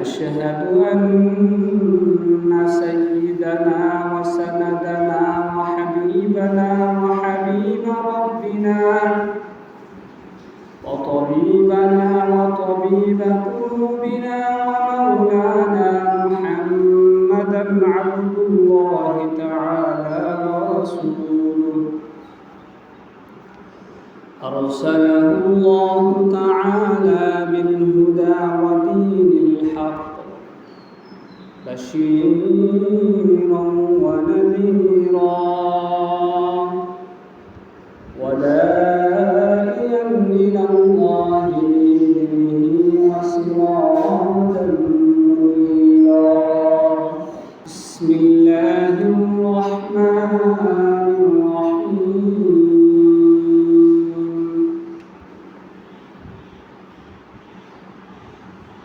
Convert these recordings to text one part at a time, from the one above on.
أشهد أن سيدنا وسندنا وحبيبنا وحبيب ربنا وطبيبنا وطبيب قلوبنا ومولانا محمدا عبد الله تعالى ورسوله أرسله الله تعالى بالهدى ودين الحق بشيرا ونذيرا وداعيا إلى الله بإذنه وسراجا منيرا بسم الله الرحمن الرحيم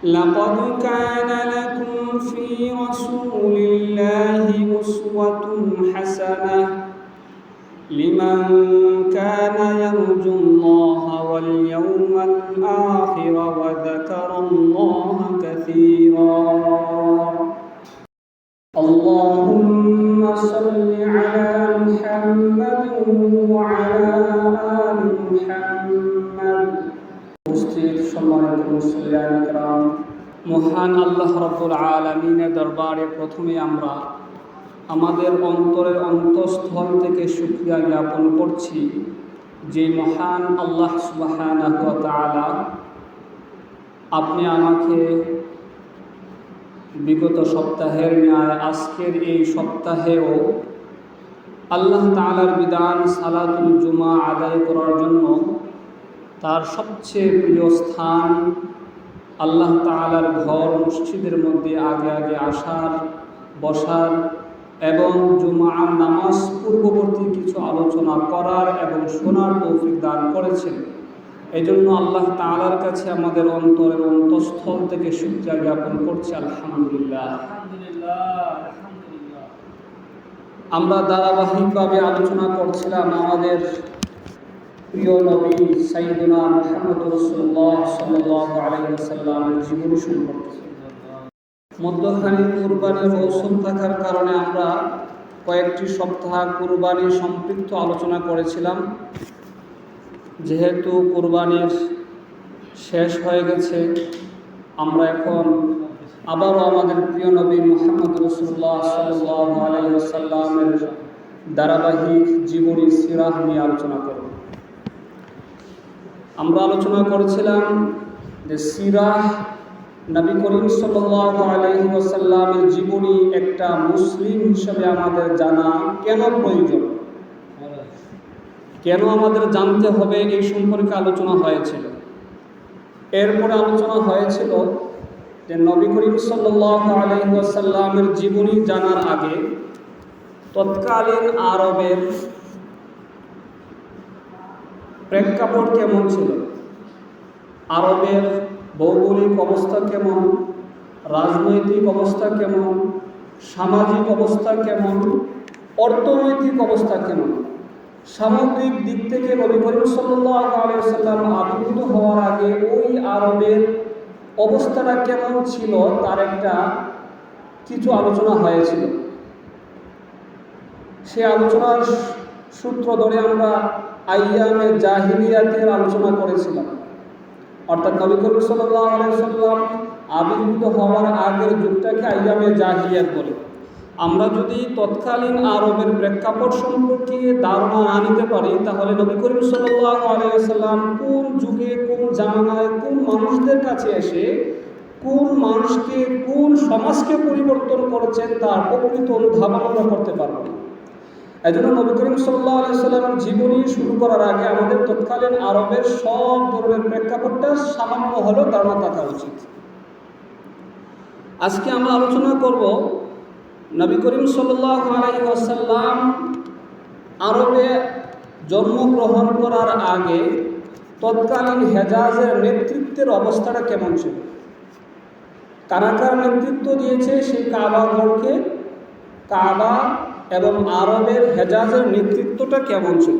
لقد كان لكم في رسول الله أسوة حسنة لمن كان يرجو الله واليوم الآخر وذكر الله كثيرا اللهم صل على محمد وعلى آل محمد সম্মানিত মুসলিয়ান کرام মহান আল্লাহ রাব্বুল আলামিনের দরবারে প্রথমে আমরা আমাদের অন্তরের অন্তঃস্থল থেকে শুকরিয়া জ্ঞাপন করছি যে মহান আল্লাহ সুবহানাহু ওয়া তাআলা আপনি আমাকে বিগত সপ্তাহের ন্যায় আজকের এই সপ্তাহেও আল্লাহ তাআলার বিধান সালাতুল জুমা আদায় করার জন্য তার সবচেয়ে প্রিয় স্থান আল্লাহ তাআলার ঘর মসজিদের মধ্যে আগে আগে আসার বসার এবং জুমার নামাজ পূর্ববর্তী কিছু আলোচনা করার এবং শোনার তৌফিক দান করেছেন। এই জন্য আল্লাহ তাআলার কাছে আমাদের অন্তরের অন্তঃস্থল থেকে শুকরিয়া জ্ঞাপন করছি। আলহামদুলিল্লাহ। আমরা ধারাবাহিকভাবে আলোচনা করছিলাম আমাদের প্রিয় নবী সাইয়্যিদুনা মুহাম্মদ রাসূলুল্লাহ সাল্লাল্লাহু আলাইহি ওয়াসাল্লামের জীবনী সম্পর্কে। মধ্যখানে কুরবানির মৌসুম থাকার কারণে আমরা কয়েকটি সপ্তাহ কুরবানি সম্পৃক্ত আলোচনা করেছিলাম। যেহেতু কুরবানির শেষ হয়ে গেছে, আমরা এখন আবারও আমাদের প্রিয় নবী মুহাম্মদ রাসূলুল্লাহ সাল্লাল্লাহু আলাইহি ওয়াসাল্লামের ধারাবাহিক জীবনী সিরাহ নিয়ে আলোচনা করব। আমরা আলোচনা করেছিলাম যে সিরাহ নবী করিম সাল্লাল্লাহু আলাইহি ওয়াসাল্লামের জীবনী একটা মুসলিম হিসেবে আমাদের জানা কেন প্রয়োজন, কেন আমাদের জানতে হবে, এই সম্পর্কে আলোচনা হয়েছিল। এরপরে আলোচনা হয়েছিল যে নবী করিম সাল্লাল্লাহু আলাইহি ওয়াসাল্লামের জীবনী জানার আগে তৎকালীন আরবের প্রেক্ষাপট কেমন ছিল, আরবের ভৌগোলিক অবস্থা কেমন, রাজনৈতিক অবস্থা কেমন, সামাজিক অবস্থা কেমন, অর্থনৈতিক অবস্থা কেমন, সামগ্রিক দিক থেকে নবী করিম সাল্লাল্লাহু আলাইহি ওয়াসাল্লাম আবির্ভূত হওয়ার আগে ওই আরবের অবস্থাটা কেমন ছিল তার একটা কিছু আলোচনা হয়েছিল। সে আলোচনার সূত্র ধরে আমরা আইয়ামে জাহিলিয়াতের আলোচনা করেছিলাম, অর্থাৎ নবী করিম সাল্লাল্লাহু আলাইহি ওয়াসাল্লাম আবির্ভূত হওয়ার আগের যুগটাকে আইয়ামে জাহিলিয়াত বলে। আমরা যদি তৎকালীন আরবের প্রেক্ষাপট সম্পর্কে ধারণা না নিতে পারি, তাহলে নবী করিম সাল্লাল্লাহু আলাইহি ওয়াসাল্লাম কোন যুগে, কোন জামানায়, কোন মানুষদের কাছে এসে কোন মানুষকে, কোন সমাজকে পরিবর্তন করেছেন তার প্রকৃত অনুধাবন আমরা করতে পারব না। এই জন্য নবী করিম সাল্লাল্লাহু আলাইহি ওয়াসাল্লামের জীবনী শুরু করার আগে আমাদের তৎকালীন আরবের সব ধরনের প্রেক্ষাপটটা সামান্য হলেও ধারণা থাকা উচিত। আজকে আমরা আলোচনা করব নবী করিম সাল্লাল্লাহু আলাইহি ওয়াসাল্লাম আরবে জন্মগ্রহণ করার আগে তৎকালীন হেজাজের নেতৃত্বের অবস্থাটা কেমন ছিল, কারা কারা নেতৃত্ব দিয়েছে সেই কাবা ঘরকে, কাবা এবং আরবের হেজাজের নেতৃত্বটা কেমন ছিল।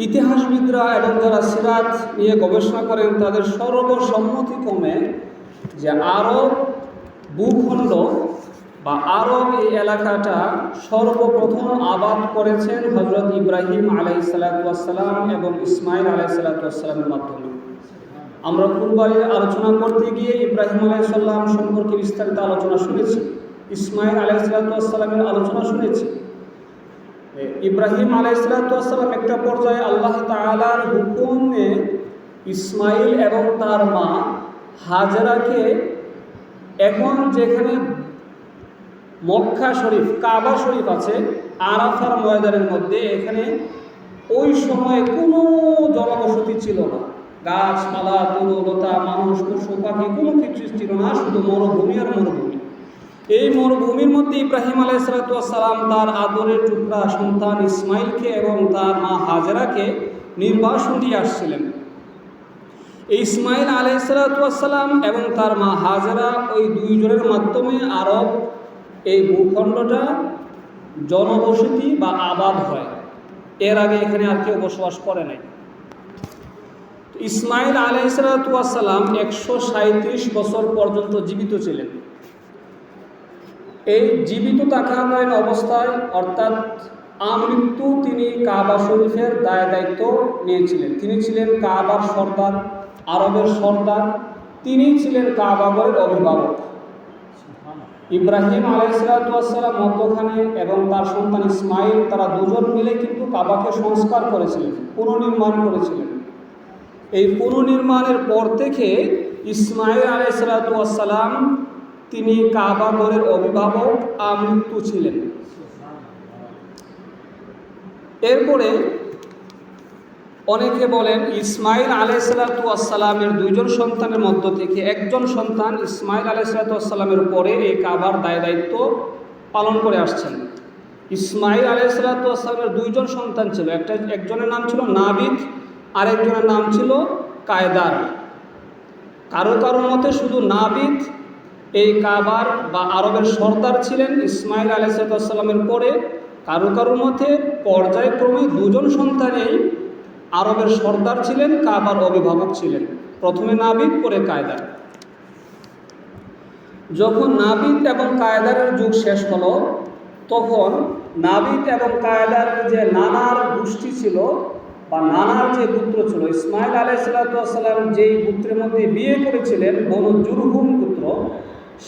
ইতিহাসবিদরা এবং যারা সিরাত নিয়ে গবেষণা করেন তাদের সর্বসম্মতিক্রমে যে আরব ভূখণ্ড বা আরব এই এলাকাটা সর্বপ্রথম আবাদ করেছেন হজরত ইব্রাহিম আলাইহিসসালাম এবং ইসমাইল আলাইহিসসালামের মাধ্যমে। আমরা পূর্বারে আলোচনা করতে গিয়ে ইব্রাহিম আলাইহিসসালাম সম্পর্কে বিস্তারিত আলোচনা শুনেছি, ইসমাইল আলাইহিসসালামের আলোচনা শুনেছি। ইব্রাহিম আলাইহিসসালাম একটা পর্যায়ে আল্লাহ তাআলার হুকুমে ইসমাইল এবং তার মা হাজেরাকে এখন যেখানে মক্কা শরীফ কাবা শরীফ আছে আরাফার ময়দানের মধ্যে, এখানে ওই সময়ে কোনো জনবসতি ছিল না, গাছপালা তরুলতা মানুষ পশু পাখি কোনো কিছু ছিল না, শুধু মরুভূমি আর মরুভূমি। এই মরুভূমির মধ্যে ইব্রাহিম আলাইহিসসালাম তার আদরের টুকরা সন্তান ইসমাইলকে এবং তার মা হাজেরাকে নির্বাসন দিয়ে আসছিলেন। এই ইসমাইল আলাইহিসসালাম এবং তার মা হাজেরা ওই দুইজনের মাধ্যমে আরব এই ভূখণ্ডটা জনবসতি বা আবাদ হয়। এর আগে এখানে আর কেউ বসবাস করে নাই। ইসমাইল আলাইহিসসালাম 137 বছর পর্যন্ত জীবিত ছিলেন। এই জীবিত থাকাকালীন অবস্থায় অর্থাৎ আমৃত্যু তিনি কাবা শরীফের দায়িত্ব নিয়েছিলেন। তিনি ছিলেন কাবার সর্দার, আরবের সর্দার, তিনি ছিলেন কাবাগরের অভিভাবক। ইব্রাহিম আলাইহিসসালাম মধ্যখানে এবং তার সন্তান ইসমাইল তারা দুজন মিলে কিন্তু কাবাকে সংস্কার করেছিলেন, পুনর্নির্মাণ করেছিলেন। এই পুনর্নির্মাণের পর থেকে ইসমাইল আলাইহিসসালাম তিনি কাবাগরের অভিভাবক, আমৃত্যু ছিলেন। এরপরে অনেকে বলেন ইসমাইল আলাইহিসসালামের দুইজন সন্তানের মধ্য থেকে একজন সন্তান ইসমাইল আলাইহিসসালামের পরে এই কাবার দায়িত্ব পালন করে আসছেন। ইসমাইল আলাইহিসসালামের দুইজন সন্তান ছিল, একজনের নাম ছিল নাবিদ, আরেকজনের নাম ছিল কায়দার। কারো কারো মতে শুধু নাবিদ এই কাবার বা আরবের সর্দার ছিলেন ইসমাইল আলাইহিসসালামের পরে, কারো কারো মতে পর্যায়ক্রমে দুজন সন্তানেই আরবের সর্দার ছিলেন, কাবার অভিভাবক ছিলেন। প্রথমে নাবিদ, পরে কায়দার। যখন নাবিদ এবং কায়দারের যুগ শেষ হলো, তখন নাবিদ এবং কায়দারের যে নানার গোষ্ঠী ছিল বা নানার যে পুত্র ছিল, ইসমাইল আলাইহিসসালাম যেই পুত্রের মধ্যে বিয়ে করেছিলেন বনু জুরহুম পুত্র,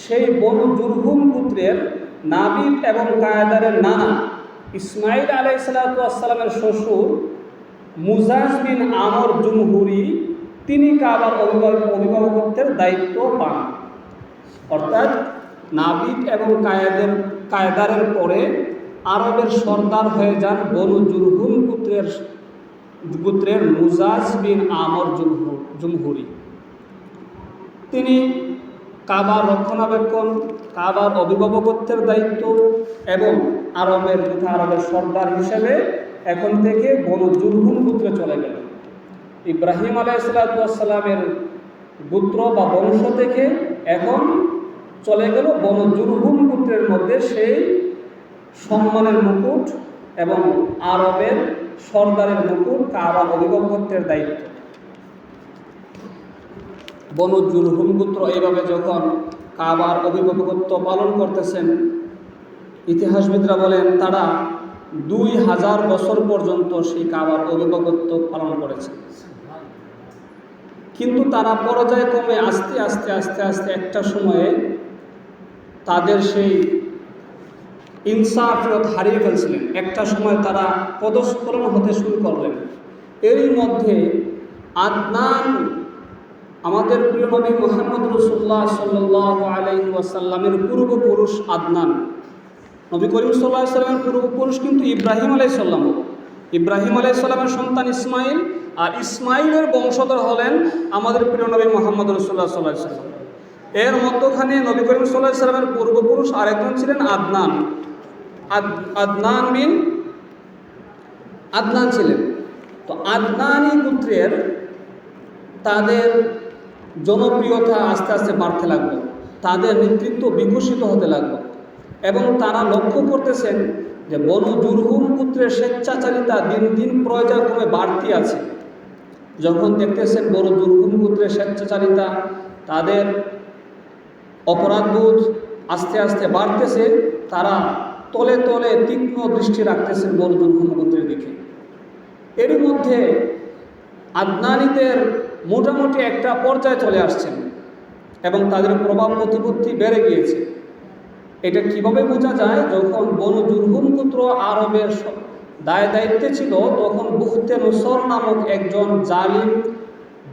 সেই বনু জুরহুম পুত্রের নাবিদ এবং কায়দারের নানা ইসমাইল আলাইহিসসালামের শ্বশুর মুজাজ বিন আমর জুমহুরি, তিনি কাবার অভিভাবকত্বের দায়িত্ব পান। অর্থাৎ নাবিদ এবং কায়দারের পরে আরবের সর্দার হয়ে যান বনু জুরহুম পুত্রের মুজাজ বিন আমর জুমহুরি। তিনি কাবার রক্ষণাবেক্ষণ, কাবার অভিভাবকত্বের দায়িত্ব এবং আরবের সর্দার হিসেবে এখন থেকে বনু জুরহুম পুত্রে চলে গেল। ইব্রাহিম আলাইহিসসালামের পুত্র বা বংশ থেকে এখন চলে গেল বনু জুরহুম পুত্রের মধ্যে সেই সম্মানের মুকুট এবং আরবের সর্দারের মুকুট, কাবার অভিভাবকত্বের দায়িত্ব। বনু জুরহুম পুত্র এইভাবে যখন কাবার অভিভাবকত্ব পালন করতেছেন, ইতিহাসবিদরা বলেন তারা 2000 বছর পর্যন্ত সেই কাবার অভিভাবকত্ব পালন করেছে। কিন্তু তারা পর্যায়ক্রমে আস্তে আস্তে আস্তে আস্তে একটা সময়ে তাদের সেই ইনসাফিয়ত হারিয়ে ফেলছিলেন। একটা সময় তারা পদস্খলন হতে শুরু করলেন। এরই মধ্যে আদনান, আমাদের প্রিয় নবী মুহাম্মদ রাসূলুল্লাহ সাল্লাল্লাহু আলাইহি ওয়াসাল্লামের পূর্বপুরুষ আদনান, নবী করিম সাল্লাল্লাহু আলাইহি ওয়াসাল্লামের পূর্বপুরুষ কিন্তু ইব্রাহিম আলাইহিস সালাম। ইব্রাহিম আলাইহিস সালামের সন্তান ইসমাইল, আর ইসমাইলের বংশধর হলেন আমাদের প্রিয় নবী মুহাম্মদ রাসূলুল্লাহ সাল্লাল্লাহু আলাইহি ওয়াসাল্লাম। এর মধ্যখানে নবী করিম সাল্লাল্লাহু আলাইহি ওয়াসাল্লামের পূর্বপুরুষ আরেকজন ছিলেন আদনান। আদনান ছিলেন। তো আদনানি পুত্রের তাদের জনপ্রিয়তা আস্তে আস্তে বাড়তে লাগলো, তাদের নেতৃত্ব বিকশিত হতে লাগলো এবং তারা লক্ষ্য করতেছেন যে বনু জুরহুম গোত্রের স্বেচ্ছাচারিতা দিন দিন পর্যায়ক্রমে বাড়তি আছে। যখন দেখতেছেন বনু জুরহুম গোত্রের স্বেচ্ছাচারিতা, তাদের অপরাধবোধ আস্তে আস্তে বাড়তেছে, তারা তলে তলে তীক্ষ্ণ দৃষ্টি রাখতেছেন বনু জুরহুম গোত্রের দিকে। এর মধ্যে আদনানীদের মোটামুটি একটা পর্যায়ে চলে আসছেন এবং তাদের প্রভাব প্রতিপত্তি বেড়ে গিয়েছে। এটা কিভাবে বোঝা যায়? যখন বনু জুরহুম গোত্র আরবের দায়িত্বে ছিল, তখন বুখতে নসর নামক একজন জালিম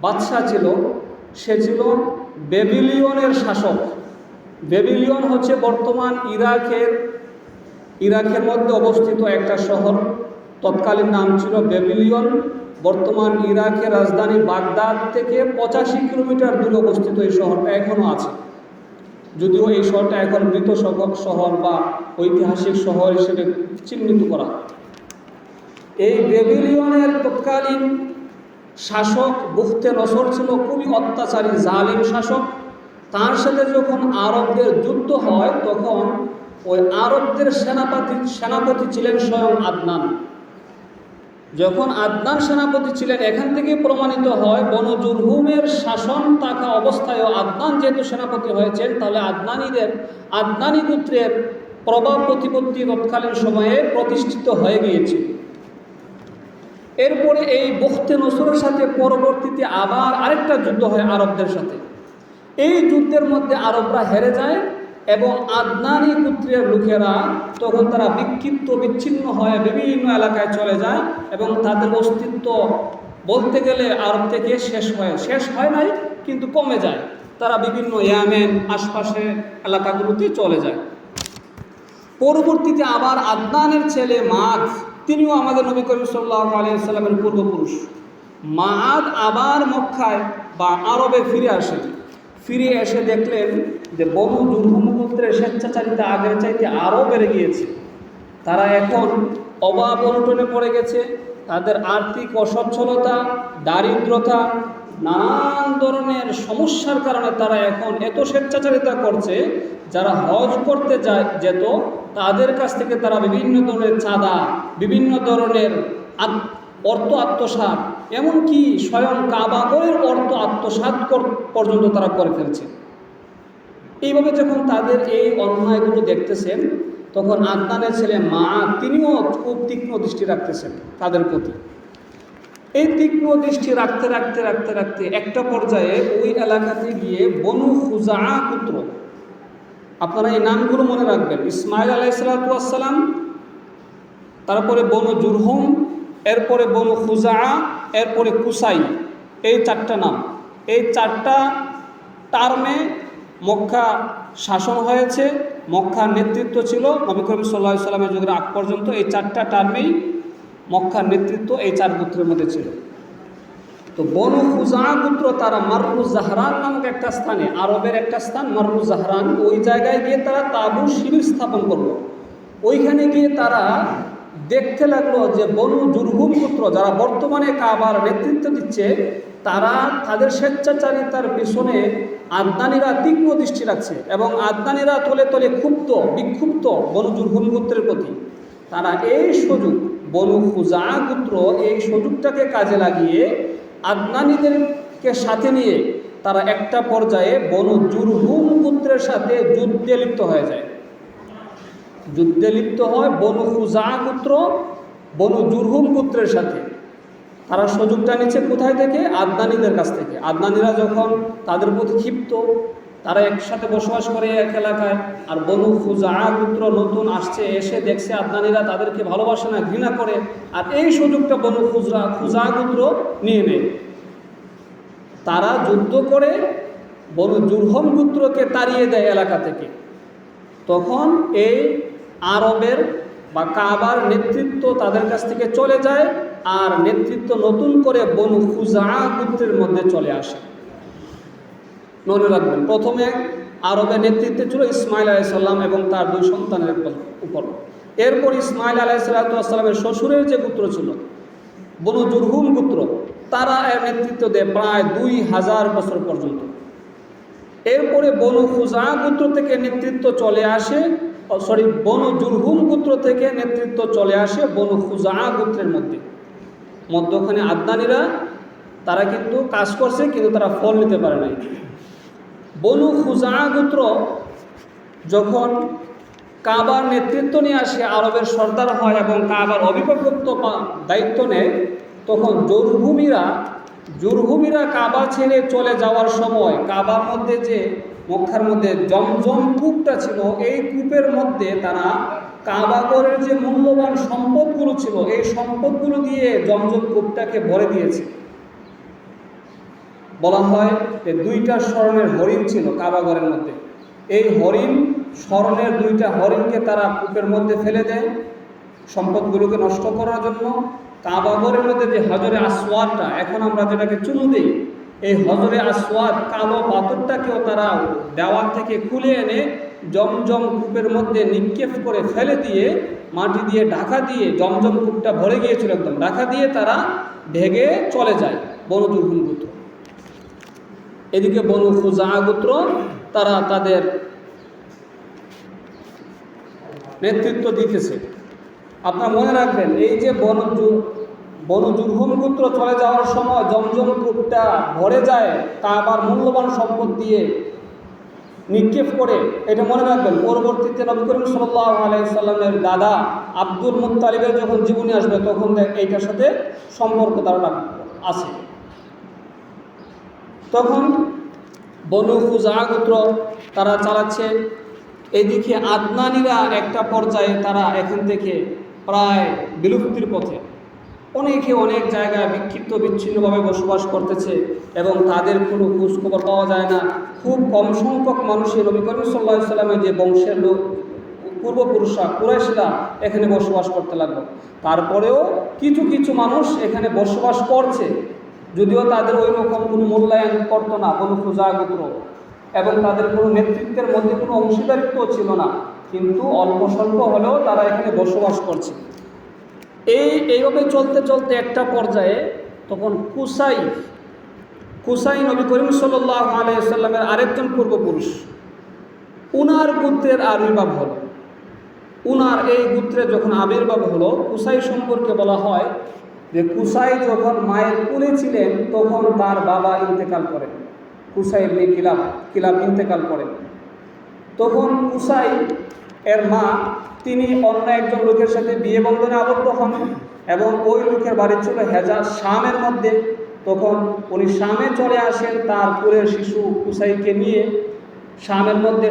বাদশাহ ছিল। সে ছিল বেবিলিয়নের শাসক। বেবিলিয়ন হচ্ছে বর্তমান ইরাকের মধ্যে অবস্থিত একটা শহর। তৎকালীন নাম ছিল বেবিলিয়ন। বর্তমান ইরাকের রাজধানী বাগদাদ থেকে 85 কিলোমিটার দূরে অবস্থিত এই শহরটা এখনও আছে, যদিও এই শহরটা এখন মৃত শহর বা ঐতিহাসিক শহর হিসেবে চিহ্নিত করা। এই বেবিলিয়নের তৎকালীন শাসক বুখতে নসর ছিল খুবই অত্যাচারী জালিম শাসক। তার সাথে যখন আরবদের যুদ্ধ হয়, তখন ওই আরবদের সেনাপতি ছিলেন স্বয়ং আদনান। যখন আদনান সেনাপতি ছিলেন, এখান থেকে প্রমাণিত হয় বনু জুরহুমের শাসন থাকা অবস্থায়ও আদনান যেহেতু সেনাপতি হয়েছেন, তাহলে আদনানী গোত্রের প্রভাব প্রতিপত্তি তৎকালীন সময়ে প্রতিষ্ঠিত হয়ে গিয়েছে। এরপরে এই বুখতে নসরের সাথে পরবর্তীতে আবার আরেকটা যুদ্ধ হয় আরবদের সাথে। এই যুদ্ধের মধ্যে আরবরা হেরে যায় এবং আদনানী গোত্রের লোকেরা তখন তারা বিচ্ছিন্ন হয়ে বিভিন্ন এলাকায় চলে যায় এবং তাদের অস্তিত্ব বলতে গেলে আরব থেকে শেষ হয় নাই, কিন্তু কমে যায়। তারা বিভিন্ন ইয়ামেন আশপাশের এলাকাগুলোতে চলে যায়। পরবর্তীতে আবার আদনানের ছেলে মাদ, তিনিও আমাদের নবী করিম সাল্লাল্লাহু আলাইহি ওয়াসাল্লামের পূর্বপুরুষ। মাদ আবার মক্কায় বা আরবে ফিরে এসে দেখলেন যে বনু জুরহুম গোত্রের স্বেচ্ছাচারিতা আগের চাইতে আরও বেড়ে গিয়েছে। তারা এখন অভাব অনটনে পড়ে গেছে। তাদের আর্থিক অসচ্ছলতা, দারিদ্রতা, নানান ধরনের সমস্যার কারণে তারা এখন এত স্বেচ্ছাচারিতা করছে, যারা হজ করতে যেত তাদের কাছ থেকে তারা বিভিন্ন ধরনের চাঁদা, বিভিন্ন ধরনের অর্থ আত্মসাৎ, এমনকি স্বয়ং কাবাগরের অর্থ আত্মসাৎ পর্যন্ত তারা করে ফেলছে। এইভাবে যখন তাদের এই অন্যায়গুলো দেখতেছেন, তখন আদনানের ছেলে মাদ, তিনিও খুব তীক্ষ্ণ দৃষ্টি রাখতেছেন তাদের প্রতি। এই তীক্ষ্ণ দৃষ্টি রাখতে একটা পর্যায়ে ওই এলাকাতে গিয়ে বনু খুজা পুত্র, আপনারা এই নামগুলো মনে রাখবেন, ইসমাইল আলাইহিস সালাম, তারপরে বনু জুরহুম, এরপরে বনু খুজা, এরপরে কুসাই, এই 4টা নাম। এই 4টা টার্মে মক্কা শাসন হয়েছে। মক্কার নেতৃত্ব ছিল নবী করিম সাল্লাল্লাহু আলাইহি ওয়াসাল্লামের যুগের আগ পর্যন্ত। এই 4টা টার্মেই মক্কার নেতৃত্ব এই 4 গোত্রের মধ্যে ছিল। তো বনু খুজা গোত্র তারা মাররুজ জাহরান নামক একটা স্থানে, আরবের একটা স্থান মাররুজ জাহরান, ওই জায়গায় গিয়ে তারা তাঁবু শিবির স্থাপন করলো। ওইখানে গিয়ে তারা দেখতে লাগলো যে বনু জুরহুম গোত্র, যারা বর্তমানে কাবার নেতৃত্ব দিচ্ছে, তারা তাদের স্বেচ্ছাচারিতার পিছনে আদনানীরা তীক্ষ্ণ দৃষ্টি রাখছে এবং আদনানীরা তলে তলে বিক্ষুব্ধ বনু জুরহুম গোত্রের প্রতি। তারা এই সুযোগ, বনু খুজা গোত্র এই সুযোগটাকে কাজে লাগিয়ে আদনানীদেরকে সাথে নিয়ে তারা একটা পর্যায়ে বনু জুরহুম গোত্রের সাথে যুদ্ধে লিপ্ত হয়ে যায়। বনু খুজা গোত্র বনু জুরহুম গোত্রের সাথে। তারা সুযোগটা নিচ্ছে কোথায় থেকে? আদনানীদের কাছ থেকে। আদনানীরা যখন তাদের প্রতি ক্ষিপ্ত, তারা একসাথে বসবাস করে এক এলাকায়, আর বনু খুজা গোত্র নতুন আসছে, এসে দেখছে আদনানীরা তাদেরকে ভালোবাসে না, ঘৃণা করে, আর এই সুযোগটা বনু খুজা গোত্র নিয়ে নেয়। তারা যুদ্ধ করে বনু জুরহুম গোত্রকে তাড়িয়ে দেয় এলাকা থেকে। তখন এই আরবের বা কাবার নেতৃত্ব তাদের কাছ থেকে চলে যায়, আর নেতৃত্ব নতুন করে বনু খুজা গোত্রের মধ্যে চলে আসে। মনে রাখবেন, প্রথমে আরবের নেতৃত্বে ছিল ইসমাইল আলাইহিস সালাম এবং তার 2 সন্তানের উপর। এরপর ইসমাইল আলাইহিস সালামের শ্বশুরের যে গোত্র ছিল বনু জুরহুম গোত্র, তারা এর নেতৃত্ব দেয় প্রায় 2000 বছর পর্যন্ত। এরপরে বনু খুজা গোত্র থেকে নেতৃত্ব চলে আসে বনু জুরহুম গোত্র থেকে নেতৃত্ব চলে আসে বনু খুজা গোত্রের মধ্যে। মধ্যখানে আদনানীরা তারা কিন্তু কাজ করছে, কিন্তু তারা ফল নিতে পারে নাই। বনু খুজা গোত্র যখন কাবার নেতৃত্ব নিয়ে আসে, আরবের সর্দার হয় এবং কাবার অভিভাবকত্ব দায়িত্ব নেয়, তখন জুরহুমিরা কাবা ছেড়ে চলে যাওয়ার সময় কাবার মধ্যে যে মক্কার মধ্যে জমজম কূপটা ছিল, এই কূপের মধ্যে তারা কাবাগরের যে মূল্যবান সম্পদগুলো ছিল, এই সম্পদগুলো দিয়ে জমজম কূপটাকে ভরে দিয়েছে। বলা হয় যে 2টা স্বর্ণের হরিণ ছিল কাবাগরের মধ্যে। এই স্বর্ণের 2টা হরিণকে তারা কূপের মধ্যে ফেলে দেয় সম্পদগুলোকে নষ্ট করার জন্য। কাবাগরের মধ্যে যে হজরে আসওয়াদটা, এখন আমরা যেটাকে চুমু দিই, এই হজরে আসওয়াদ কালো পাথরটাকেও তারা দেওয়াল থেকে খুলে এনে জমজম কূপের মধ্যে নিক্ষেপ করে ফেলে দিয়ে মাটি দিয়ে ঢাকা দিয়ে, জমজম কূপটা ভরে গিয়েছিল একদম, ঢাকা দিয়ে তারা ভেগে চলে যায় বনু জুরহুম গোত্র। এদিকে বনু খুজা গোত্র তারা তাদের নেতৃত্ব দিতেছে। আপনারা মনে রাখবেন, এই যে বনু জুরহুম গোত্র চলে যাওয়ার সময় জমজম কূপটা ভরে যায় কাবার মূল্যবান সম্পদ দিয়ে নিক্ষেপ করে, এটা মনে রাখবেন। পরবর্তীতে নবী করিম সাল্লাল্লাহু আলাইহি সাল্লামের দাদা আব্দুল মুত্তালিবের যখন জীবনী আসবে, তখন এইটার সাথে সম্পর্ক তারা আছে। তখন বনু খুজা গোত্র তারা চালাচ্ছে। এদিকে আদনানীরা একটা পর্যায়ে তারা এখান থেকে প্রায় বিলুপ্তির পথে, অনেকে অনেক জায়গায় বিক্ষিপ্ত বিচ্ছিন্নভাবে বসবাস করতেছে এবং তাদের কোনো খোঁজখবর পাওয়া যায় না। খুব কম সংখ্যক মানুষই নবী করিম সাল্লাল্লাহু আলাইহি সাল্লামের যে বংশের লোক, পূর্বপুরুষরা কুরাইশরা এখানে বসবাস করতে লাগলো। তারপরেও কিছু কিছু মানুষ এখানে বসবাস করছে, যদিও তাদের ওই রকম কোনো মূল্যায়ন করতো না বনু খুজা গোত্র, এবং তাদের কোনো নেতৃত্বের মধ্যে কোনো অংশীদারিত্ব ছিল না, কিন্তু অল্প স্বল্প হলেও তারা এখানে বসবাস করছে। এইভাবে চলতে চলতে একটা পর্যায়ে তখন কুসাই নবী করিম সাল্লাল্লাহু আলাইহি সাল্লামের আরেকজন পূর্বপুরুষ, উনার গোত্রের আবির্ভাব হলো। উনার এই গোত্রে যখন আবির্ভাব হলো, কুসাই সম্পর্কে বলা হয় যে কুসাই যখন মায়ের কোলে ছিলেন তখন তার বাবা ইন্তেকাল করেন, কুসাই ইবনে কিলাব ইন্তেকাল করেন। তখন কুসাই এর মা তিনি অন্য একজন লোকের সাথে বিয়ে বন্ধনে আবদ্ধ হন এবং ওই লোকের বাড়ি ছিল হেজাজ, শামের মধ্যে। তখন উনি শামে চলে আসেন তার কোলের শিশু কুসাইকে নিয়ে।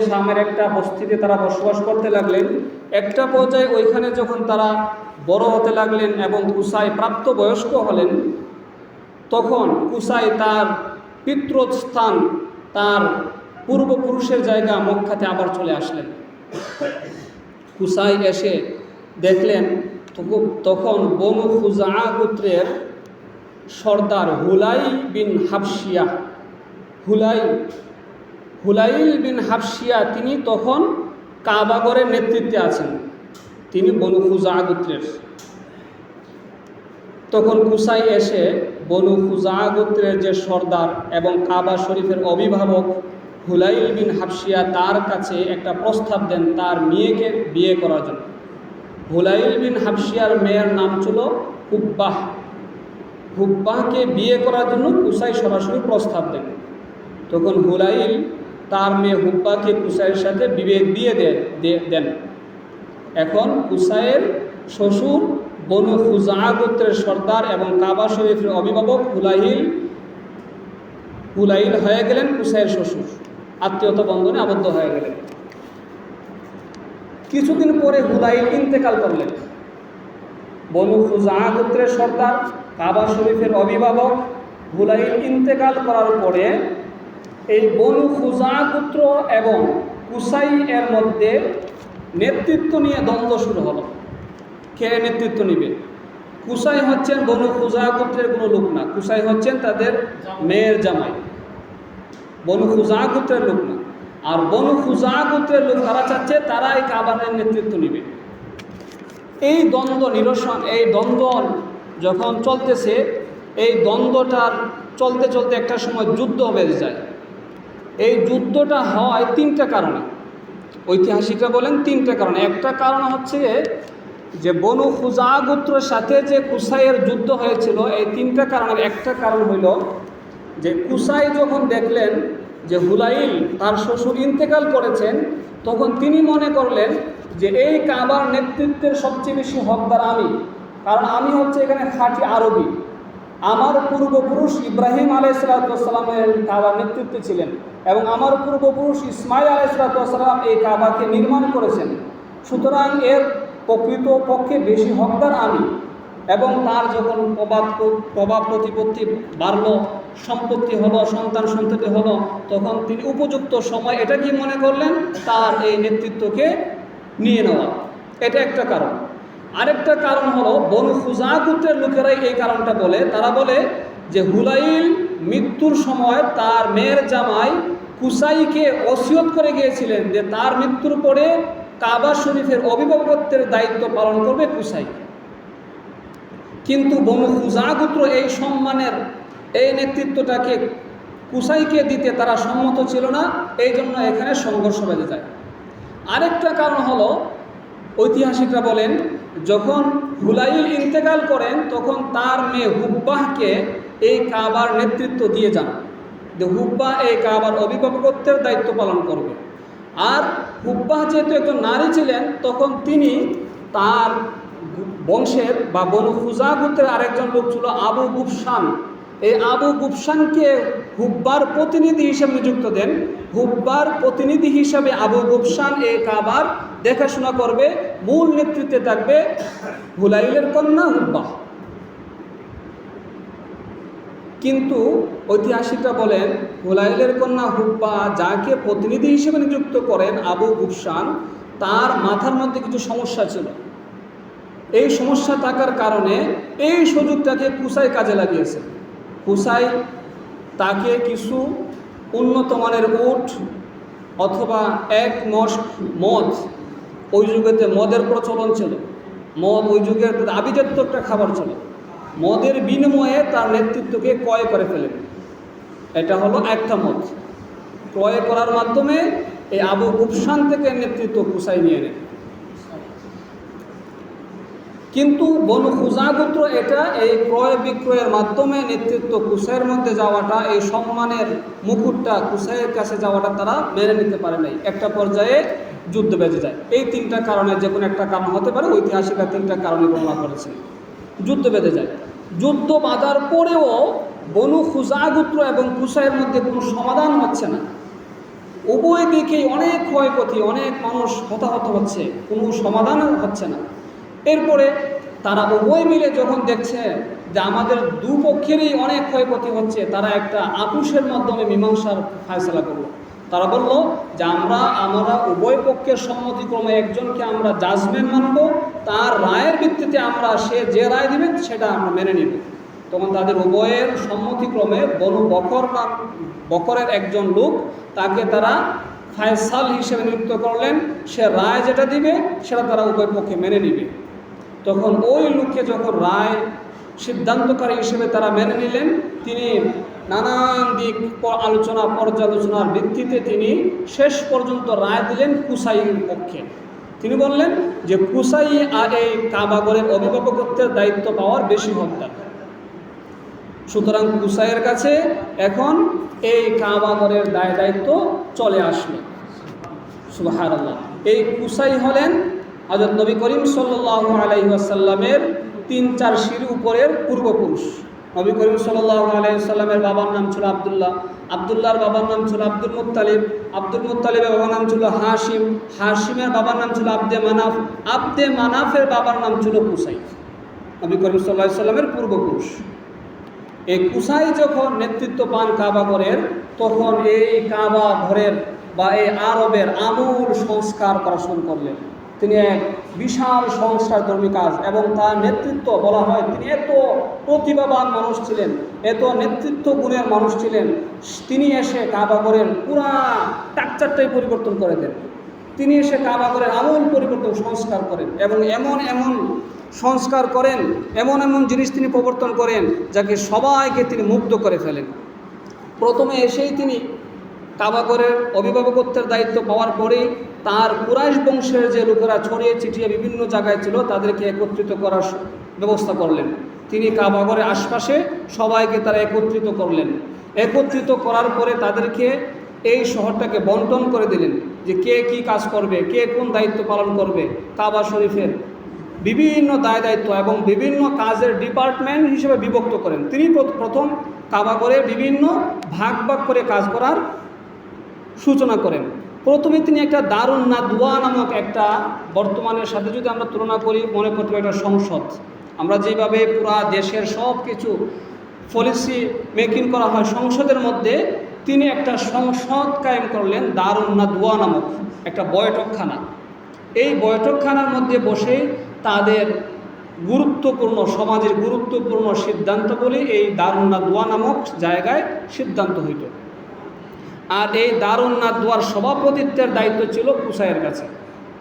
শামের একটা বস্তিতে তারা বসবাস করতে লাগলেন। একটা পর্যায়ে ওইখানে যখন তারা বড় হতে লাগলেন এবং কুসাই প্রাপ্তবয়স্ক হলেন, তখন কুসাই তার পিতৃস্থান, তার পূর্বপুরুষের জায়গা মক্কাতে আবার চলে আসলেন। কুসাই এসে দেখলেন তখন বনু খুজা গোত্রের সর্দার হুলাইল বিন হাবশিয়া তিনি তখন কাবাগরের নেতৃত্বে আছেন, তিনি বনু খুজা গোত্রের। তখন কুসাই এসে বনু খুজা গোত্রের যে সর্দার এবং কাবা শরীফের অভিভাবক হুলাইল বিন হাবশিয়া, তার কাছে একটা প্রস্তাব দেন তার মেয়েকে বিয়ে করার জন্য। হুলাইল বিন হাবশিয়ার মেয়ের নাম ছিল হুব্বাহকে বিয়ে করার জন্য কুসাই সরাসরি প্রস্তাব দেন। তখন হুলাইল তার মেয়ে হুব্বাকে কুসাইয়ের সাথে বিভেদ দিয়ে দেন। এখন কুসাইয়ের শ্বশুর বনু খুজা গোত্রের সর্দার এবং কাবা শরীফের অভিভাবক হুলাইল হয়ে গেলেন কুসাইয়ের শ্বশুর, আত্মীয়তা বন্ধনে আবদ্ধ হয়ে গেলেন। কিছুদিন পরে হুলাইল ইন্তেকাল করলেন। বনু খুজা গোত্রের সর্দার, কাবা শরীফের অভিভাবক হুলাইল ইন্তেকাল করার পরে এই বনু খুজা গোত্র এবং কুসাই এর মধ্যে নেতৃত্ব নিয়ে দ্বন্দ্ব শুরু হলো। কে নেতৃত্ব নিবে? কুসাই হচ্ছেন বনু খুজা গোত্রের কোনো লোক না, কুসাই হচ্ছেন তাদের মেয়ের জামাই, বনু খুজা গোত্রের লোক না। আর বনু খুজা গোত্রের লোক তারা চাচ্ছে তারা এই কাবারের নেতৃত্ব নিবে। এই দ্বন্দ্ব নিরসন, এই দ্বন্দ্ব যখন চলতেছে, এই দ্বন্দ্বটার চলতে চলতে একটা সময় যুদ্ধ বেড়ে যায়। এই যুদ্ধটা হয় 3টা কারণে। ঐতিহাসিকরা বলেন তিনটা কারণ। একটা কারণ হচ্ছে যে বনু খুজা গোত্রের সাথে যে কুসাইয়ের যুদ্ধ হয়েছিল, এই তিনটা কারণের একটা কারণ হইল যে কুসাই যখন দেখলেন যে হুলাইল তার শ্বশুর ইন্তেকাল করেছেন, তখন তিনি মনে করলেন যে এই কাবার নেতৃত্বের সবচেয়ে বেশি হকদার আমি, কারণ আমি হচ্ছে এখানে খাঁটি আরবি। আমার পূর্বপুরুষ ইব্রাহিম আলাইহিসসালামের কাবার নেতৃত্বে ছিলেন এবং আমার পূর্বপুরুষ ইসমাইল আলাইহিসসালাম এই কাবাকে নির্মাণ করেছেন। সুতরাং এর প্রকৃত পক্ষে বেশি হকদার আমি। এবং তার যখন প্রভাব প্রতিপত্তি বাড়ল, সম্পত্তি হলো, সন্তান সন্ততি হলো, তখন তিনি উপযুক্ত সময় এটা কি মনে করলেন তার এই নেতৃত্বকে নিয়ে নেওয়া। এটা একটা কারণ। আরেকটা কারণ হলো বনু খুজা গোত্রের লোকেরাই এই কারণটা বলে। তারা বলে যে হুলাইল মৃত্যুর সময় তার মেয়ের জামাই কুসাইকে ওসিয়ত করে গিয়েছিলেন যে তার মৃত্যুর পরে কাবা শরীফের অভিভাবকত্বের দায়িত্ব পালন করবে কুসাই। কিন্তু বনু খুজা গোত্র এই সম্মানের এই নেতৃত্বটাকে কুসাইকে দিতে তারা সম্মত ছিল না, এই জন্য এখানে সংঘর্ষ বেঁধে যায়। আরেকটা কারণ হলো ঐতিহাসিকরা বলেন যখন হুলাইল ইন্তেকাল করেন তখন তার মেয়ে হুব্বাহকে এই কাবার নেতৃত্ব দিয়ে যান, যে হুব্বাহ এই কাবার অভিভাবকত্বের দায়িত্ব পালন করবে। আর হুব্বাহ যেহেতু একজন নারী ছিলেন, তখন তিনি তার বংশের বা বনু খুজা গোত্রের আরেকজন লোক ছিল আবু গুফসান, এই আবু গুফসানকে হুব্বার প্রতিনিধি হিসেবে নিযুক্ত দেন। হুব্বার প্রতিনিধি হিসাবে আবু গুফসান এই কাবার দেখাশোনা করবে, মূল নেতৃত্বে থাকবে হুলাইলের কন্যা হুব্বাহ। কিন্তু ঐতিহাসিকরা বলেন হুলাইলের কন্যা হুব্বাহ যাকে প্রতিনিধি হিসেবে নিযুক্ত করেন আবু গুফসান, তার মাথার মধ্যে কিছু সমস্যা ছিল। এই সমস্যা থাকার কারণে এই সুযোগটাকে কুসাই কাজে লাগিয়েছে। কুসাই তাকে কিছু উন্নত মানের উট অথবা এক মস্ক মদ, ওই যুগেতে মদের প্রচলন ছিল, মদ ওই যুগের আভিজাত্য একটা খাবার ছিল, মদের বিনিময়ে তার নেতৃত্বকে ক্রয় করে ফেলেন। এটা হলো একটা মত। ক্রয় করার মাধ্যমে এই আবু গুফসান থেকে নেতৃত্ব কুসাই নিয়ে নেন। কিন্তু বনু খুজা গোত্র এটা এই ক্রয় বিক্রয়ের মাধ্যমে নেতৃত্ব কুসাইয়ের মধ্যে যাওয়াটা, এই সম্মানের মুকুটটা কুসাইয়ের কাছে যাওয়াটা তারা মেনে নিতে পারে নাই। একটা পর্যায়ে যুদ্ধ বেজে যায়। এই তিনটা কারণে যে কোনো একটা কারণ হতে পারে, ঐতিহাসিকরা তিনটা কারণে বর্ণনা করেছেন। যুদ্ধ বেঁধে যায়। যুদ্ধ বাঁধার পরেও বনু খুজা গোত্র এবং কুসাইয়ের মধ্যে কোনো সমাধান হচ্ছে না। উভয় দিকেই অনেক ক্ষয়ক্ষতি, অনেক মানুষ হতাহত হচ্ছে, কোনো সমাধান হচ্ছে না। এরপরে তারা উভয় মিলে যখন দেখছে যে আমাদের দুপক্ষেরই অনেক ক্ষয়ক্ষতি হচ্ছে, তারা একটা আপোষের মাধ্যমে মীমাংসার ফয়সালা করলো। তারা বলল যে আমরা উভয় পক্ষের সম্মতিক্রমে একজনকে আমরা জাজমেন্ট মানব, তার রায়ের ভিত্তিতে আমরা সে যে রায় দিবেন সেটা আমরা মেনে নিব। তখন তাদের উভয়ের সম্মতিক্রমে বনু বকরের একজন লোক, তাকে তারা ফায়সাল হিসেবে নিযুক্ত করলেন। সে রায় যেটা দিবে সেটা তারা উভয় পক্ষে মেনে নিবে। তখন ওই লোককে যখন রায় সিদ্ধান্তকারী হিসেবে তারা মেনে নিলেন, তিনি নানান দিক আলোচনা পর্যালোচনার ভিত্তিতে তিনি শেষ পর্যন্ত রায় দিলেন কুসাইয়ের পক্ষে। তিনি বললেন যে কুসাই আর এই কাবাগরের অভিভাবকত্বের দায়িত্ব পাওয়ার বেশি হকদার। সুতরাং কুসাইয়ের কাছে এখন এই কাবাগরের দায়িত্ব চলে আসলো। সুবহানাল্লাহ। এই কুসাই হলেন হযরত নবী করিম সাল্লাল্লাহু আলাইহি ওয়াসাল্লামের 3-4 সিঁড়ি উপরের পূর্বপুরুষ। নবী করিম সাল্লাল্লাহু আলাইহি ওয়াসাল্লামের বাবার নাম ছিল আব্দুল্লাহ, আব্দুল্লাহর বাবার নাম ছিল আব্দুল মুত্তালিব, আব্দুল মুত্তালিবের বাবার নাম ছিল হাশিম, হাশিমের বাবার নাম ছিল আব্দে মানাফ, আব্দে মানাফের বাবার নাম ছিল কুসাই। নবী করিম সাল্লাল্লাহু আলাইহি ওয়াসাল্লামের পূর্বপুরুষ। এই কুসাই যখন নেতৃত্ব পান কাবা ঘরের, তখন এই কাবা ঘরের বা এই আরবের আমূল সংস্কার করা শুরু করলেন। তিনি এক বিশাল সংস্কারধর্মী কাজ, এবং তার নেতৃত্ব বলা হয় তিনি এত প্রতিভাবান মানুষ ছিলেন, এত নেতৃত্ব গুণের মানুষ ছিলেন। তিনি এসে কাবাগরের পুরা স্ট্রাকচারটাই পরিবর্তন করে দেন। তিনি এসে কাবাগরের আমূল পরিবর্তন সংস্কার করেন, এবং এমন এমন সংস্কার করেন, এমন এমন জিনিস তিনি প্রবর্তন করেন যাকে সবাইকে তিনি মুগ্ধ করে ফেলেন। প্রথমে এসেই তিনি কাবাগরের অভিভাবকত্বের দায়িত্ব পাওয়ার পরেই তার কুরাইশ বংশের যে লোকেরা ছড়িয়ে ছিটিয়ে বিভিন্ন জায়গায় ছিল তাদেরকে একত্রিত করার ব্যবস্থা করলেন। তিনি কাবাগরের আশপাশে সবাইকে তারা একত্রিত করলেন। একত্রিত করার পরে তাদেরকে এই শহরটাকে বন্টন করে দিলেন যে কে কী কাজ করবে, কে কোন দায়িত্ব পালন করবে। কাবা শরীফের বিভিন্ন দায়িত্ব এবং বিভিন্ন কাজের ডিপার্টমেন্ট হিসেবে বিভক্ত করেন। তিনি প্রথম কাবাগরে বিভিন্ন ভাগ ভাগ করে কাজ করার সূচনা করেন। প্রথমে তিনি একটা দারুন নাদওয়া নামক একটা, বর্তমানের সাথে যদি আমরা তুলনা করি মনে করতে পারি একটা সংসদ। আমরা যেভাবে পুরা দেশের সব কিছু পলিসি মেকিং করা হয় সংসদের মধ্যে, তিনি একটা সংসদ কায়েম করলেন দারুন নাদওয়া নামক একটা বৈঠকখানা। এই বৈঠকখানার মধ্যে বসে তাদের গুরুত্বপূর্ণ, সমাজের গুরুত্বপূর্ণ সিদ্ধান্তগুলি এই দারুন নাদওয়া নামক জায়গায় সিদ্ধান্ত হইত। আর এই দারুন নাদওয়ার সভাপতিত্বের দায়িত্ব ছিল কুসাইয়ের কাছে।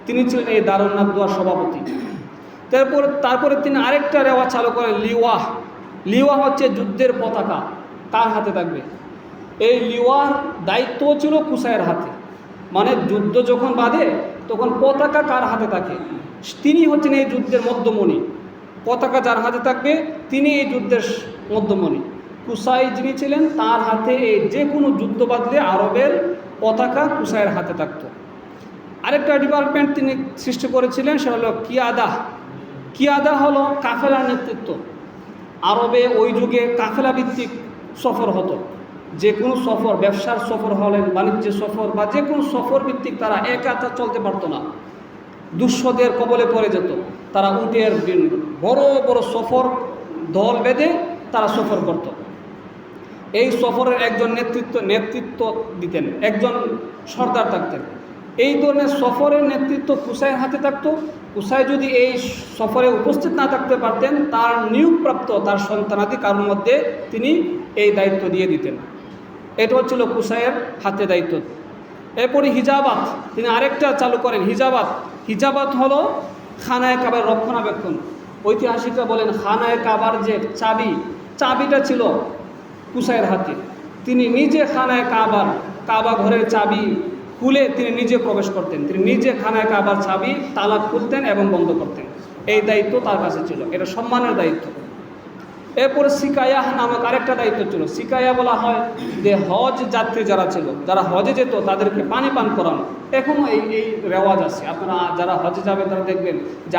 তিনি ছিলেন এই দারুন নাদওয়ার সভাপতি। তারপরে তিনি আরেকটা রেওয়া চালু করেন, লিওয়াহ। লিওয়াহ হচ্ছে যুদ্ধের পতাকা, তার হাতে থাকবে। এই লিওয়ার দায়িত্ব ছিল কুসাইয়ের হাতে। মানে যুদ্ধ যখন বাঁধে তখন পতাকা কার হাতে থাকে, তিনি হচ্ছেন এই যুদ্ধের মধ্যমণি। পতাকা যার হাতে থাকবে তিনি এই যুদ্ধের মধ্যমণি। কুসাই যিনি ছিলেন তার হাতে এই যে কোনো যুদ্ধ বাঁধলে আরবের পতাকা কুসাইয়ের হাতে থাকত। আরেকটা ডিপার্টমেন্ট তিনি সৃষ্টি করেছিলেন, সেটা হলো কিয়াদা। কিয়াদা হলো কাফেলার নেতৃত্ব। আরবে ওই যুগে কাফেলা ভিত্তিক সফর হতো। যে কোনো সফর, ব্যবসার সফর হলেন, বাণিজ্যের সফর বা যে কোনো সফর ভিত্তিক তারা একা চলতে পারতো না, দুঃসদের কবলে পড়ে যেত। তারা উটের বড় বড় সফর দল বেঁধে তারা সফর করত। এই সফরের একজন নেতৃত্ব দিতেন, একজন সর্দার থাকতেন। এই ধরনের সফরের নেতৃত্ব কুসাইয়ের হাতে থাকতো। কুসাই যদি এই সফরে উপস্থিত না থাকতে পারতেন, তার নিয়োগপ্রাপ্ত তার সন্তানাদি কারোর মধ্যে তিনি এই দায়িত্ব দিয়ে দিতেন। এটা হচ্ছিল কুসাইয়ের হাতে দায়িত্ব। এরপরে হিজাবাত, তিনি আরেকটা চালু করেন, হিজাবাত। হিজাবাত হলো খানায়ে কাবার রক্ষণাবেক্ষণ। ঐতিহাসিকরা বলেন খানায়ে কাবার যে চাবিটা ছিল কুসাইয়ের হাতে। তিনি নিজে খানায়ে কাবা ঘরের চাবি খুলে তিনি নিজে প্রবেশ করতেন। তিনি নিজে খানায়ে কাবার চাবি তালা খুলতেন এবং বন্ধ করতেন। এই দায়িত্ব তার কাছে ছিল, এটা সম্মানের দায়িত্ব। এরপরে সিকায়া নামক আরেকটা দায়িত্ব ছিল। সিকায়া বলা হয় যে হজ যাত্রী যারা ছিল, যারা হজে যেত তাদেরকে পানি পান করানো। এখনও এই রেওয়াজ আছে। আপনারা যারা হজে যাবে তারা দেখবেন যে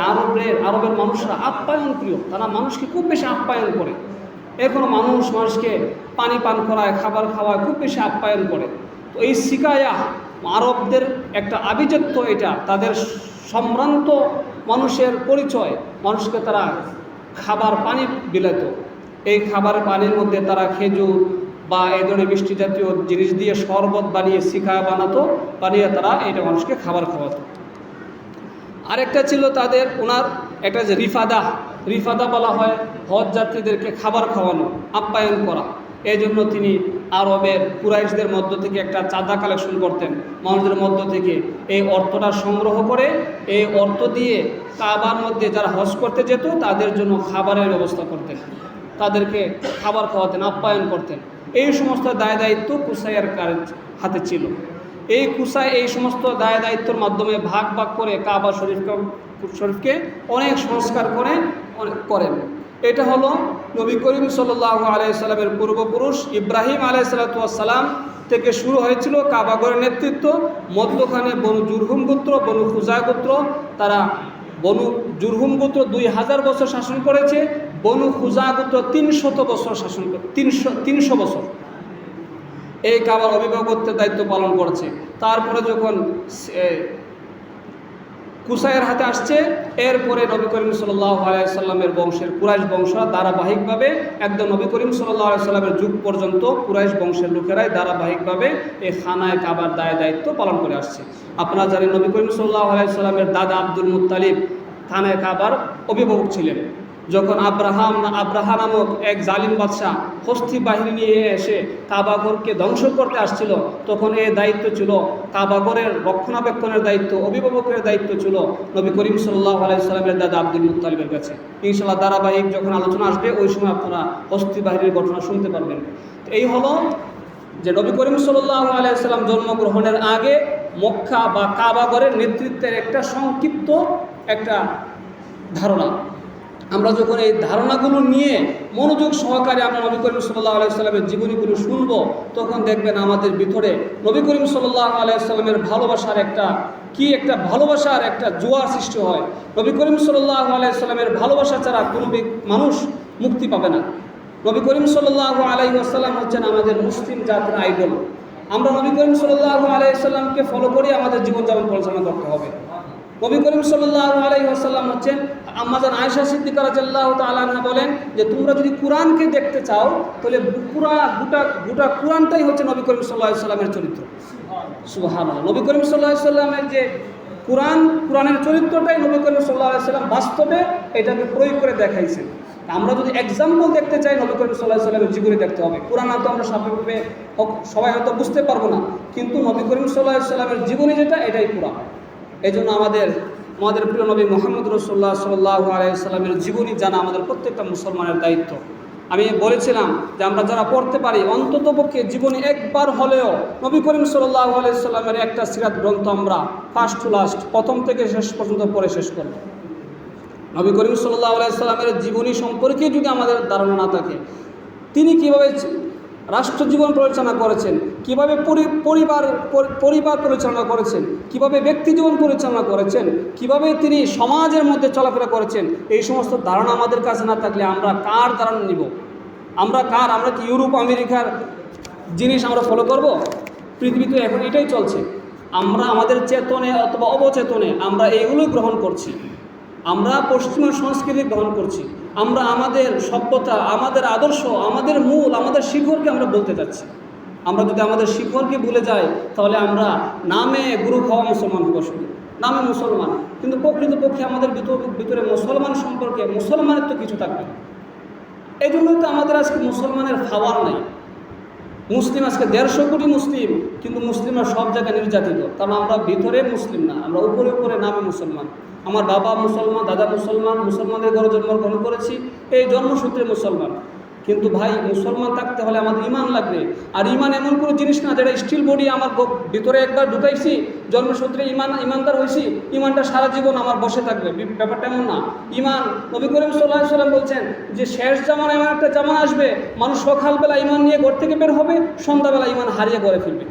আরবের মানুষরা আপ্যায়ন প্রিয়, তারা মানুষকে খুব বেশি আপ্যায়ন করে। এখনও মানুষকে পানি পান করায়, খাবার খাওয়ায়, খুব বেশি আপ্যায়ন করে। তো এই সিকায়া আরবদের একটা আভিজাত্য, এটা তাদের সম্ভ্রান্ত মানুষের পরিচয়। মানুষকে তারা খাবার পানি বিলাত। এই খাবার পানির মধ্যে তারা খেজুর বা এই ধরনের মিষ্টি জাতীয় জিনিস দিয়ে শরবত বানিয়ে সিকায়া বানিয়ে তারা এইটা মানুষকে খাবার খাওয়াতো। আরেকটা ছিল তাদের একটা যে রিফাদা বলা হয় হজ যাত্রীদেরকে খাবার খাওয়ানো, আপ্যায়ন করা। এই জন্য তিনি আরবের কুরাইশদের মধ্য থেকে একটা চাঁদা কালেকশন করতেন, মানুষদের মধ্য থেকে এই অর্থটা সংগ্রহ করে এই অর্থ দিয়ে কাবার মধ্যে যারা হজ করতে যেত তাদের জন্য খাবারের ব্যবস্থা করতেন, তাদেরকে খাবার খাওয়াতেন, আপ্যায়ন করতেন। এই সমস্ত দায়িত্ব কুসাইয়ের হাতে ছিল। এই কুসাই এই সমস্ত দায়িত্বের মাধ্যমে ভাগ করে কাবা শরীফকে অনেক সংস্কার করেন। এটা হলো নবী করিম সাল্লাল্লাহু আলাইহি সাল্লামের পূর্বপুরুষ ইব্রাহিম আলাইহিসসালাম থেকে শুরু হয়েছিল কাবাগরের নেতৃত্ব। মধ্যখানে বনু জুরহুম গোত্র, বনু খুজা গোত্র, তারা বনু জুরহুম গোত্র 2000 বছর শাসন করেছে, বনু খুজা গোত্র 300 বছর শাসন করে, 300 বছর এই কাবার অভিভাবকত্বের দায়িত্ব পালন করেছে। তারপরে যখন কুসাইয়ের হাতে আসছে, এরপরে নবী করিম সাল্লাল্লাহু আলাইহি সাল্লামের বংশের কুরাইশ বংশ ধারাবাহিকভাবে একদম নবী করিম সাল্লাল্লাহু আলাইহি সাল্লামের যুগ পর্যন্ত কুরাইশ বংশের লোকেরাই ধারাবাহিকভাবে এই খানায়ে কাবার দায়িত্ব পালন করে আসছে। আপনারা জানেন নবী করিম সাল্লাল্লাহু আলাইহি সাল্লামের দাদা আব্দুল মুত্তালিব খানায়ে কাবার অভিভাবক ছিলেন। যখন আব্রাহা নামক এক জালিম বাদশাহ হস্তি বাহিনী নিয়ে এসে কাবাঘরকে ধ্বংস করতে আসছিল, তখন এই দায়িত্ব ছিল কাবাঘরের রক্ষণাবেক্ষণের দায়িত্ব, অভিভাবকের দায়িত্ব ছিল নবী করিম সাল্লাল্লাহু আলাইহি সাল্লামের দাদা আব্দুল মুত্তালিবের কাছে। ইনশাআল্লাহ ধারাবাহিক যখন আলোচনা আসবে ওই সময় আপনারা হস্তি বাহিনীর ঘটনা শুনতে পারবেন। এই হলো যে নবী করিম সাল্লাল্লাহু আলাইহি ওয়াসাল্লাম জন্মগ্রহণের আগে মক্কা বা কাবাগরের নেতৃত্বের একটা সংক্ষিপ্ত একটা ধারণা। আমরা যখন এই ধারণাগুলো নিয়ে মনোযোগ সহকারে আমরা নবী করিম সাল্লাল্লাহু আলাইহি ওয়াসাল্লামের জীবনীগুলো শুনব, তখন দেখবেন আমাদের ভিতরে নবী করিম সাল্লাল্লাহু আলাইহি ওয়াসাল্লামের ভালোবাসার একটা ভালোবাসার একটা জোয়ার সৃষ্টি হয়। নবী করিম সাল্লাল্লাহু আলাইহি ওয়াসাল্লামের ভালোবাসা ছাড়া কোনো মানুষ মুক্তি পাবে না। নবী করিম সাল্লাল্লাহু আলাইহি ওয়াসাল্লাম হচ্ছেন আমাদের মুসলিম জাতির আইডল। আমরা নবী করিম সাল্লাল্লাহু আলাইহি ওয়াসাল্লামকে ফলো করে আমাদের জীবনযাপন পরিচালনা করতে হবে। নবী করিম সাল্লাল্লাহু আলাইহি ওয়াসাল্লাম হচ্ছেন, আম্মাজান আয়েশা সিদ্দিকা রাদিয়াল্লাহু তাআলা আনহা বলেন যে তোমরা যদি কোরআনকে দেখতে চাও তাহলে গোটা কোরআনটাই হচ্ছে নবী করিম সাল্লাল্লাহু আলাইহি ওয়াসাল্লামের চরিত্র। সুবহানাল্লাহ। নবী করিম সাল্লাল্লাহু আলাইহি ওয়াসাল্লামের যে কোরআনের চরিত্রটাই নবী করিম সাল্লাল্লাহু আলাইহি ওয়াসাল্লাম বাস্তবে এটাকে প্রয়োগ করে দেখাইছেন। আমরা যদি এক্সাম্পল দেখতে চাই নবী করিম সাল্লাল্লাহু আলাইহি ওয়াসাল্লামের জীবনী দেখতে হবে। কোরআন তো আমরা স্বাভাবিকভাবে সবাই হয়তো বুঝতে পারবো না, কিন্তু নবী করিম সাল্লাল্লাহু আলাইহি ওয়াসাল্লামের জীবনী যেটা, এটাই কোরআন। এই জন্য আমাদের প্রিয় নবী মুহাম্মদ রাসূলুল্লাহ সাল্লাল্লাহু আলাইহি ওয়াসাল্লামের জীবনী জানা আমাদের প্রত্যেকটা মুসলমানের দায়িত্ব। আমি বলেছিলাম যে আমরা যারা পড়তে পারি অন্ততপক্ষে জীবনে একবার হলেও নবী করিম সাল্লাল্লাহু আলাইহি ওয়াসাল্লামের একটা সিরাত গ্রন্থ আমরা ফার্স্ট টু লাস্ট, প্রথম থেকে শেষ পর্যন্ত পড়ে শেষ করব। নবী করিম সাল্লাল্লাহু আলাইহি ওয়াসাল্লামের জীবনী সম্পর্কে যদি আমাদের ধারণা না থাকে, তিনি কীভাবে রাষ্ট্র জীবন পরিচালনা করেছেন, কিভাবে পরিবার পরিচালনা করেছেন, কিভাবে ব্যক্তি জীবন পরিচালনা করেছেন, কিভাবে তিনি সমাজের মধ্যে চলাফেরা করেছেন, এই সমস্ত ধারণা আমাদের কাছে না থাকলে আমরা কার ধারণা নিব? আমরা কি ইউরোপ আমেরিকার জিনিস আমরা ফলো করব? পৃথিবীতে এখন এটাই চলছে। আমরা আমাদের চেতনে অথবা অবচেতনে আমরা এইগুলোই গ্রহণ করছি। আমরা পশ্চিমা সংস্কৃতি গ্রহণ করছি। আমরা আমাদের সভ্যতা, আমাদের আদর্শ, আমাদের মূল, আমাদের শিখরকে আমরা বলতে যাচ্ছি। আমরা যদি আমাদের শিখরকে ভুলে যাই তাহলে আমরা নামে গুরু খাওয়া মুসলমান হবো, শুধু নামে মুসলমান, কিন্তু প্রকৃতপক্ষে আমাদের ভিতরে মুসলমান সম্পর্কে মুসলমানের তো কিছু থাকবে। এই জন্যই তো আমাদের আজকে মুসলমানের খাওয়ার নাই। মুসলিম আজকে 150 কোটি মুসলিম, কিন্তু মুসলিমরা সব জায়গায় নির্যাতিত, কারণ আমরা ভিতরে মুসলিম না, আমরা উপরে নামে মুসলমান। আমার বাবা মুসলমান, দাদা মুসলমান, মুসলমানদের ঘরে জন্মগ্রহণ করেছি, এই জন্মসূত্রে মুসলমান। কিন্তু ভাই, মুসলমান থাকতে হলে আমাদের ইমান লাগবে। আর ইমান এমন কোনো জিনিস না যেটা স্টিল বডি আমার ভিতরে একবার ঢুকাইছি, জন্মসূত্রে ইমানদার হয়েছি, ইমানটা সারা জীবন আমার বসে থাকবে, ব্যাপারটা এমন না। ইমান, নবী করিম সাল্লাল্লাহু আলাইহি ওয়াসাল্লাম বলছেন যে শেষ জামানা এমন একটা জামানা আসবে, মানুষ সকালবেলা ইমান নিয়ে ঘর থেকে বের হবে, সন্ধ্যাবেলা ইমান হারিয়ে ঘরে ফিরবে।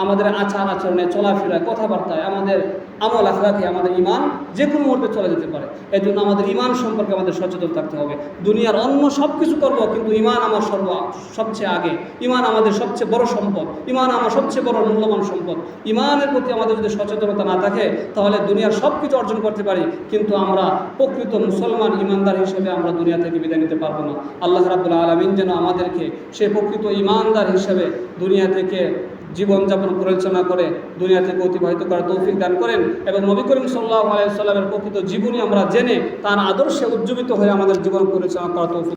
আমাদের আচার আচরণে, চলাফেরায়, কথাবার্তায়, আমাদের আমল আখলাকে আমাদের ইমান যে কোনো মুহূর্তে চলে যেতে পারে। এই জন্য আমাদের ইমান সম্পর্কে আমাদের সচেতন থাকতে হবে। দুনিয়ার অন্য সব কিছু করবো, কিন্তু ইমান আমার সবচেয়ে আগে। ইমান আমাদের সবচেয়ে বড় সম্পদ, ইমান আমার সবচেয়ে বড় মূল্যবান সম্পদ। ইমানের প্রতি আমাদের যদি সচেতনতা না থাকে তাহলে দুনিয়ার সব কিছু অর্জন করতে পারি, কিন্তু আমরা প্রকৃত মুসলমান ইমানদার হিসেবে আমরা দুনিয়া থেকে বিদায় নিতে পারবো না। আল্লাহ রাব্বুল আলামিন যেন আমাদেরকে সে প্রকৃত ইমানদার হিসেবে দুনিয়া থেকে জীবনযাপন পরিচালনা করে দুনিয়া থেকে অতিবাহিত করার তৌফিক দান করেন, এবং নবী করিম সাল্লাল্লাহু আলাইহি ওয়াসাল্লামের প্রকৃত জীবনী আমরা জেনে তার আদর্শে উজ্জীবিত হয়ে আমাদের জীবন পরিচালনা করার তৌফিক